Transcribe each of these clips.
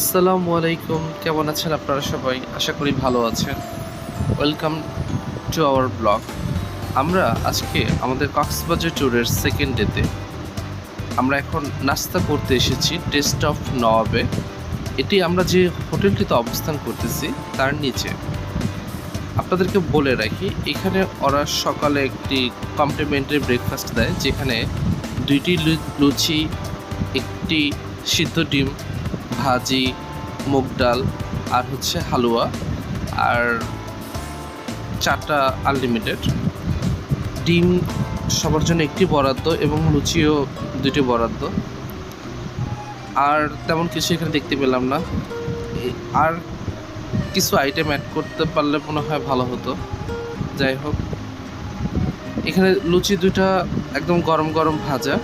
আসসালামু আলাইকুম, কেমন আছেন আপনারা সবাই? আশা করি ভালো আছেন। Welcome to our blog. আমরা আজকে আমাদের কক্সবাজার ট্যুরের সেকেন্ড ডেতে আমরা এখন নাস্তা করতে এসেছি টেস্ট অফ নওয়াবে। এটি আমরা যে হোটেলটিতে অবস্থান করতেছি তার নিচে। আপনাদেরকে বলে রাখি, এখানে ওরা সকালে একটি কমপ্লিমেন্টারি ব্রেকফাস্ট দেয়, যেখানে 2টি লুচি, একটি সিদ্ধ ডিম, ভাজি, মুগ ডাল আর হচ্ছে হালুয়া, আর চাটা আনলিমিটেড। ডিম সবার জন্য একটি বরাদ্দ এবং লুচিও 2টি বরাদ্দ। আর তেমন কিছু এখানে দেখতে পেলাম না। আর কিছু আইটেম অ্যাড করতে পারলে মনে হয় ভালো হতো। যাই হোক, এখানে লুচি 2টা একদম গরম গরম ভাজা,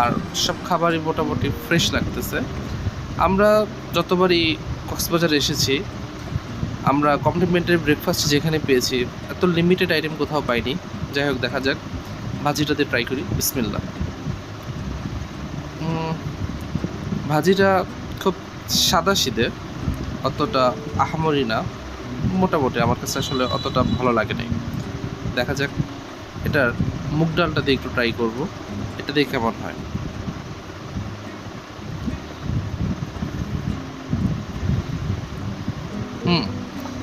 আর সব খাবারই মোটামুটি ফ্রেশ লাগতেছে। আমরা যতবারই কক্সবাজার এসেছি, আমরা কমপ্লিমেন্টারি ব্রেকফাস্ট যেখানে পেয়েছি, এত লিমিটেড আইটেম কোথাও পাইনি। যাই হোক, দেখা যাক, ভাজিটাতে ট্রাই করি। বিসমিল্লাহ। ভাজিটা খুব সাদাসিধে, অতটা আহামরি না, মোটামুটি আমার কাছে আসলে অতটা ভালো লাগে নাই। দেখা যাক, এটার মুগ ডালটা দিয়ে একটু ট্রাই করব, এটা দিয়ে কেমন হয়।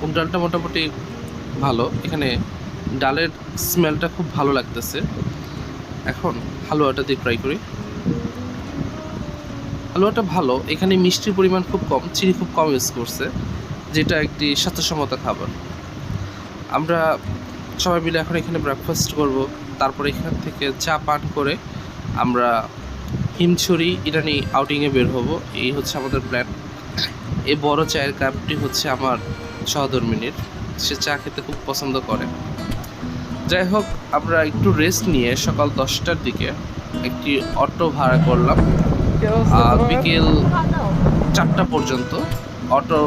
মুগ ডালটা মোটামুটি ভালো। এখানে ডালের স্মেলটা খুব ভালো লাগতেছে। এখন হালুয়াটা দিয়ে ট্রাই করি। হালুয়াটা ভালো, এখানে মিষ্টির পরিমাণ খুব কম, চিনি খুব কম ইউজ করছে, যেটা একটি স্বাস্থ্যসম্মত খাবার। আমরা সবাই মিলে এখন এখানে ব্রেকফাস্ট করব, তারপরে এখান থেকে চা পান করে আমরা হিমছড়ি ইরানি আউটিংয়ে বের হব। এই হচ্ছে আমাদের প্ল্যান। এই বড় চায়ের কাপটি হচ্ছে আমার সহধর্মিনীর, সে চা খেতে খুব পছন্দ করে। যাই হোক, আমরা একটু রেস্ট নিয়ে সকাল 10টার দিকে একটি অটো ভাড়া করলাম। বিকেল 4টা পর্যন্ত অটো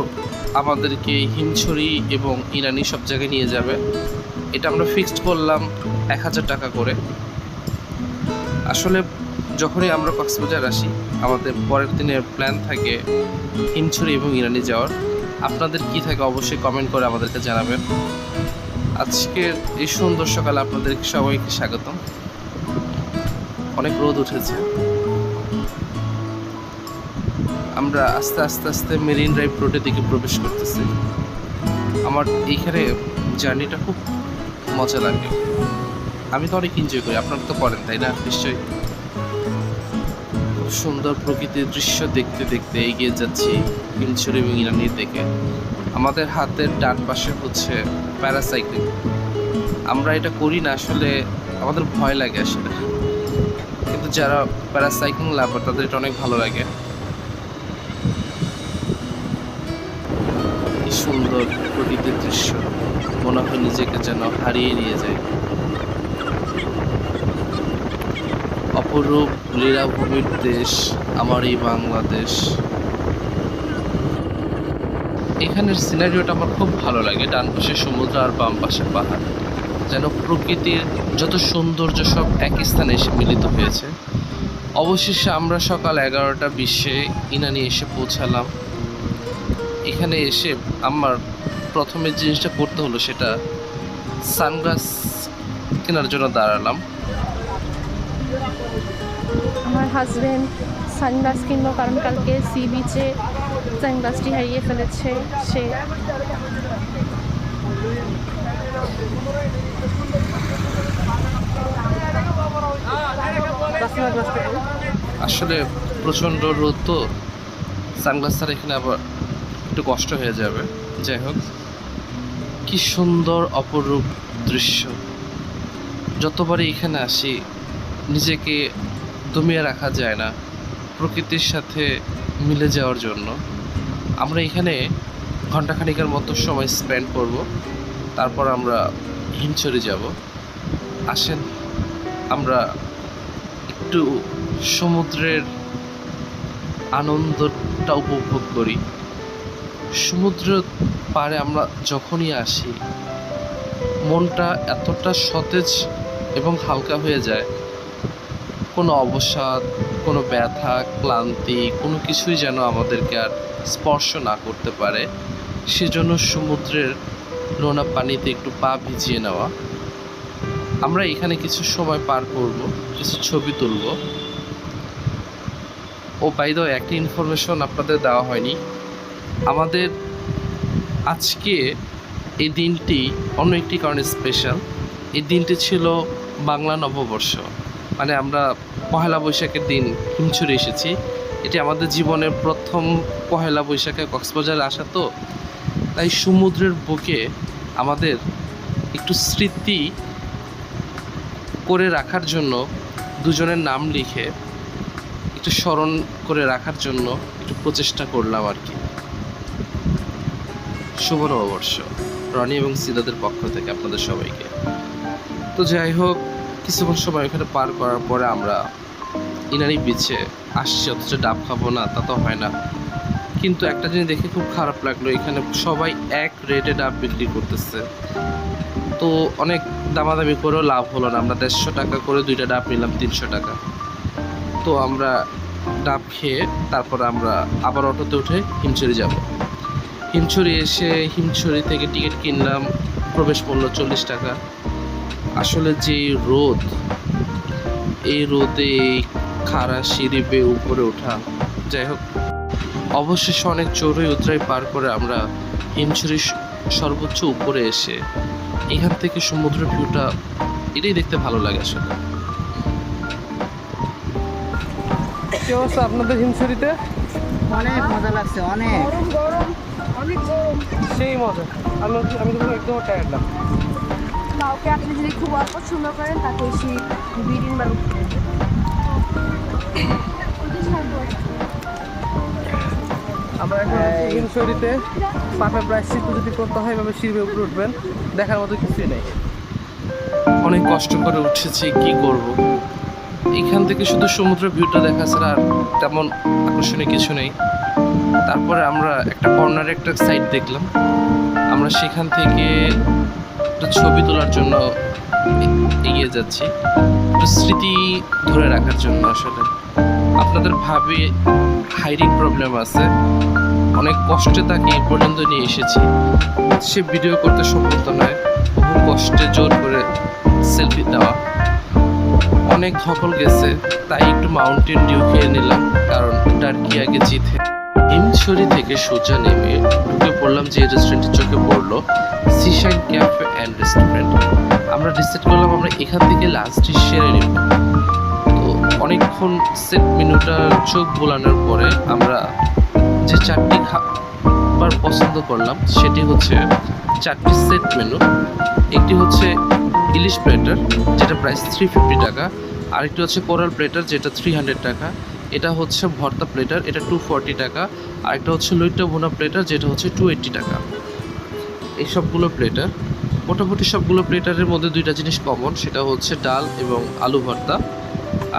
আমাদেরকে হিমছড়ি এবং ইরানি সব জায়গায় নিয়ে যাবে। এটা আমরা ফিক্সড করলাম 1000 টাকা করে। আসলে যখনই আমরা কক্সবাজার আসি, আমাদের পরের দিনের প্ল্যান থাকে হিমছড়ি এবং ইরানি যাওয়ার। আপনাদের কি থাকে অবশ্যই কমেন্ট করে আমাদেরকে জানাবেন। আজকের এই সুন্দর সকালে আপনাদের সবাইকে স্বাগতম। অনেক রোদ উঠেছে। আমরা আস্তে আস্তে আস্তে মেরিন ড্রাইভ রোডের দিকে প্রবেশ করতেছি। আমার এইখানে জার্নিটা খুব মজা লাগে। আমি তো অনেক এনজয় করি, আপনারা তো করেন তাই না? নিশ্চয়ই। খুব সুন্দর প্রকৃতির দৃশ্য দেখতে দেখতে এগিয়ে যাচ্ছি হিমছড়ি এবং ইরানির দিকে। আমাদের হাতের ডান পাশে হচ্ছে প্যারাসাইক্লিং। আমরা এটা করি না, আসলে আমাদের ভয় লাগে আসলে, কিন্তু যারা প্যারাসাইক্লিং লাভার তাদের এটা অনেক ভালো লাগে। কি সুন্দর প্রকৃতির দৃশ্য, মনে হয় নিজেকে যেন হারিয়ে নিয়ে যায়। অপরূপ লীলাভূমির দেশ আমার এই বাংলাদেশ। এখানের সিনারিওটা আমার খুব ভালো লাগে। ডান পাশে সমুদ্র আর বাম পাশে পাহাড়, যেন প্রকৃতির যত সৌন্দর্য সব একই স্থানে এসে মিলিত হয়েছে। অবশেষে আমরা সকাল 11টা 20-এ ইনানি এসে পৌঁছালাম। এখানে এসে আমার প্রথমে জিনিসটা করতে হলো, সেটা সানগ্লাস কেনার জন্য দাঁড়ালাম। আমার হাজবেন্ড সানগ্লাস কিনলো, কারণ কালকে সি বিচে সানগ্লাসটি হারিয়ে ফেলেছে সে। আসলে প্রচণ্ড রোদ তো, সানগ্লাস ছাড়া এখানে আবার একটু কষ্ট হয়ে যাবে। যাই হোক, কি সুন্দর অপরূপ দৃশ্য। যতবারই এখানে আসি, নিজেকে দমিয়ে রাখা যায় না প্রকৃতির সাথে মিলে যাওয়ার জন্য। আমরা এখানে ঘন্টাখানিকের মতো সময় স্পেন্ড করব, তারপর আমরা হিমছড়ি যাব। আসেন আমরা একটু সমুদ্রের আনন্দটা উপভোগ করি। সমুদ্র পাড়ে আমরা যখনই আসি, মনটা এতটা সতেজ এবং হালকা হয়ে যায়। কোনো অবসাদ, কোনো ব্যথা, ক্লান্তি কোনো কিছুই যেন আমাদেরকে আর স্পর্শ না করতে পারে, সেজন্য সমুদ্রের নোনা পানিতে একটু পা ভিজিয়ে নেওয়া। আমরা এখানে কিছু সময় পার করব, কিছু ছবি তুলব। ও বাই দ্য ওয়ে, একটা ইনফরমেশন আপনাদের দেওয়া হয়নি। আমাদের আজকে এই দিনটি অন্য একটি কারণে স্পেশাল। এই দিনটি ছিল বাংলা নববর্ষ, মানে আমরা পহেলা বৈশাখের দিন হিমছড়ি এসেছি। এটি আমাদের জীবনের প্রথম পহেলা বৈশাখে কক্সবাজারে আসা, তো তাই সমুদ্রের বুকে আমাদের একটু স্মৃতি করে রাখার জন্য দুজনের নাম লিখে একটু স্মরণ করে রাখার জন্য একটু প্রচেষ্টা করলাম আর কি। শুভ নববর্ষ রনি এবং সিদাদের পক্ষ থেকে আপনাদের সবাইকে। তো যাই হোক, কিছুক্ষণ সময় ওখানে পার করার পরে আমরা ইনানি বিচে আসছি, অথচ ডাব খাবো না তা তো হয় না। কিন্তু একটা জিনিস দেখে খুব খারাপ লাগলো, এখানে সবাই এক রেটে ডাব বিক্রি করতেছে। তো অনেক দামাদামি করেও লাভ হলো না। আমরা 150 টাকা করে 2টা ডাব নিলাম 300 টাকা। তো আমরা ডাব খেয়ে তারপর আমরা আবার অটোতে উঠে হিমছড়ি যাব। হিমছড়ি এসে হিমছড়ি থেকে টিকিট কিনলাম, প্রবেশ মূল্য 40 টাকা। আসলে যে রোদ, এই রোদে খাড়া সিঁড়ি বেয়ে উপরে ওঠা, যাই হোক অবশেষে অনেক চড়ুই উতরাই পার করে আমরা হিমছড়ির সর্বোচ্চ উপরে এসে এখান থেকে সমুদ্রের ভিউটা, এটাই দেখতে ভালো লাগে আসলে। কি অবস্থা আপনাদের হিমছড়িতে? অনেক মজা লাগছে, অনেক সেই মজা। আমি তো একদম টায়ার্ড না। কাউকে আপনি যদি খুব অপছন্দ করেন তাকে সেই বিড়ির বার আমরা এখন হিমছড়িতে পাপে প্রায় সিদ্ধ যদি করতে হয় এভাবে সিঁড়ি উপরে উঠবেন, দেখার মতো কিছুই নেই। অনেক কষ্ট করে উঠেছি, কি করব। এখান থেকে শুধু সমুদ্রের ভিউটা দেখা ছাড়া আর তেমন আকর্ষণীয় কিছু নেই। তারপরে আমরা একটা কর্নারে একটা সাইড দেখলাম, আমরা সেখান থেকে একটা ছবি তোলার জন্য এগিয়ে যাচ্ছি, একটু স্মৃতি ধরে রাখার জন্য। আসলে আপনাদের ভাবে হাইরিং প্রবলেম আছে, অনেক কষ্টে তাকে এই পর্যন্ত নিয়ে এসেছি। সে ভিডিও করতে সম্ভব নয়, বহু কষ্টে জোর করে সেলফি দেওয়া। অনেক ধকল গেছে, তাই একটু মাউন্টেন ডিউ খেয়ে নিলাম, কারণ টার্কি আগে জিতে। হিমছড়ি থেকে সোজা নেমে ঢুকে পড়লাম যে রেস্টুরেন্টে চোখে পড়লো, সিশাইন ক্যাফে অ্যান্ড রেস্টুরেন্ট। আমরা ডিসাইড করলাম আমরা এখান থেকে লাঞ্চটি সেরে নেব। তো অনেকক্ষণ সেট মেনুটা চোখ বোলানোর পরে আমরা যে 4টি খাবার পছন্দ করলাম সেটি হচ্ছে 4টি সেট মেনু। একটি হচ্ছে ইলিশ প্লেটার, যেটা প্রাইস 350 টাকা। আরেকটি হচ্ছে কোরাল প্লেটার, যেটা 300 টাকা। এটা হচ্ছে ভর্তা প্লেটার, এটা 240 টাকা। আরেকটা হচ্ছে লইট্টা ভুনা প্লেটার, যেটা হচ্ছে 280 টাকা। এই সবগুলো প্লেটার, মোটামুটি সবগুলো প্লেটারের মধ্যে 2টা জিনিস কমন, সেটা হচ্ছে ডাল এবং আলু ভর্তা।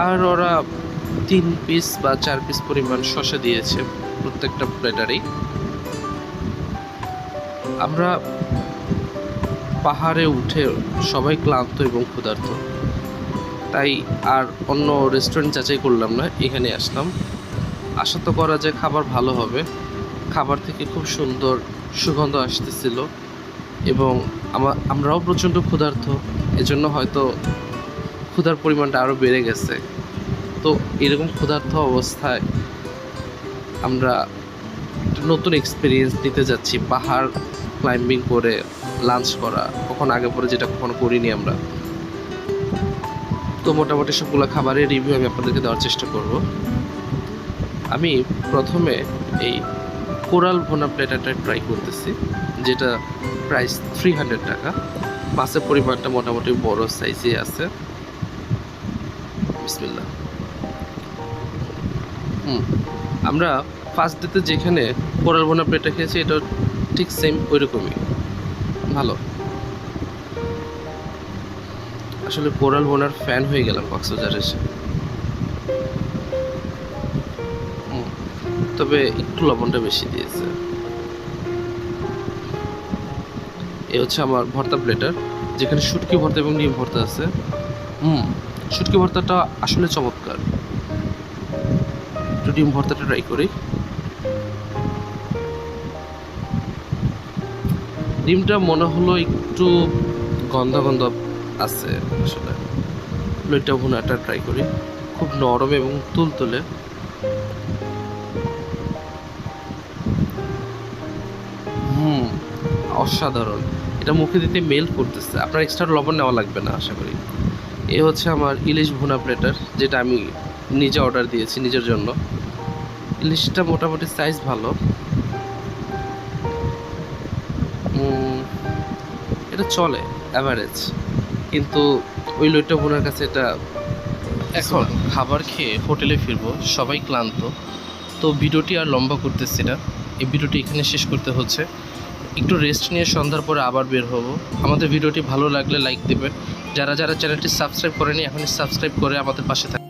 আর ওরা 3 পিস বা 4 পিস পরিমাণ শসা দিয়েছে প্রত্যেকটা প্লেটারেই। আমরা পাহাড়ে উঠে সবাই ক্লান্ত এবং ক্ষুধার্ত, তাই আর অন্য রেস্টুরেন্ট যাচাই করলাম না, এখানে আসলাম। আশা তো করা যায় খাবার ভালো হবে। খাবার থেকে খুব সুন্দর সুগন্ধ আসতেছিল এবং আমরাও প্রচণ্ড ক্ষুধার্ত, এজন্য হয়তো ক্ষুধার পরিমাণটা আরও বেড়ে গেছে। তো এরকম ক্ষুধার্ত অবস্থায় আমরা নতুন এক্সপিরিয়েন্স নিতে যাচ্ছি, পাহাড় ক্লাইম্বিং করে লাঞ্চ করা, কখন আগে পরে যেটা কখনো করিনি আমরা। তো মোটামুটি সবগুলো খাবারের রিভিউ আমি আপনাদেরকে দেওয়ার চেষ্টা করব। আমি প্রথমে এই কোরাল ভুনা প্লেটারটা ট্রাই করতেছি, যেটা প্রাইস 300 টাকা। মাছের পরিমাণটা মোটামুটি বড় সাইজে আছে। বিসমিল্লাহ। আমরা ফার্স্ট ডেতে যেখানে কোরাল ভুনা প্লেটার খেয়েছি, এটা ঠিক সেম ওইরকমই ভালো। আসলে কোরাল ভুনার ফ্যান হয়ে গেলাম কক্সবাজারে এসে। তবে একটু লবণটা বেশি দিয়েছে। এই হচ্ছে আমার ভর্তা প্লেটার, যেখানে শুটকি ভর্তা এবং ডিম ভর্তা আছে। শুটকি ভর্তাটা আসলে চমৎকার। একটু ডিম ভর্তাটা ট্রাই করি। ডিমটা মনে হলো একটু গন্ধ গন্ধ আছে আসলে। লইটা ভুনাটা ট্রাই করি, খুব নরম এবং তুলতুলে। অসাধারণ, এটা মুখে দিতে মেল করতেছে। আপনার এক্সট্রা লবণ নেওয়া লাগবে না আশা করি। এ হচ্ছে আমার ইলিশ ভুনা প্লেটার, যেটা আমি নিজে অর্ডার দিয়েছি নিজের জন্য। ইলিশটা মোটামুটি সাইজ ভালো। এটা চলে অ্যাভারেজ, কিন্তু ওই লইটা ভুনার কাছে এটা। এখন খাবার খেয়ে হোটেলে ফিরবো, সবাই ক্লান্ত। তো ভিডিওটি আর লম্বা করতেছি না, এই ভিডিওটি এখানে শেষ করতে হচ্ছে। একটু রেস্ট নিয়ে সন্ধ্যার পরে আবার বের হব। আমাদের ভিডিওটি ভালো লাগলে লাইক দেবেন। যারা যারা চ্যানেলটি সাবস্ক্রাইব করেনি এখনই সাবস্ক্রাইব করে আমাদের পাশে থাকবেন।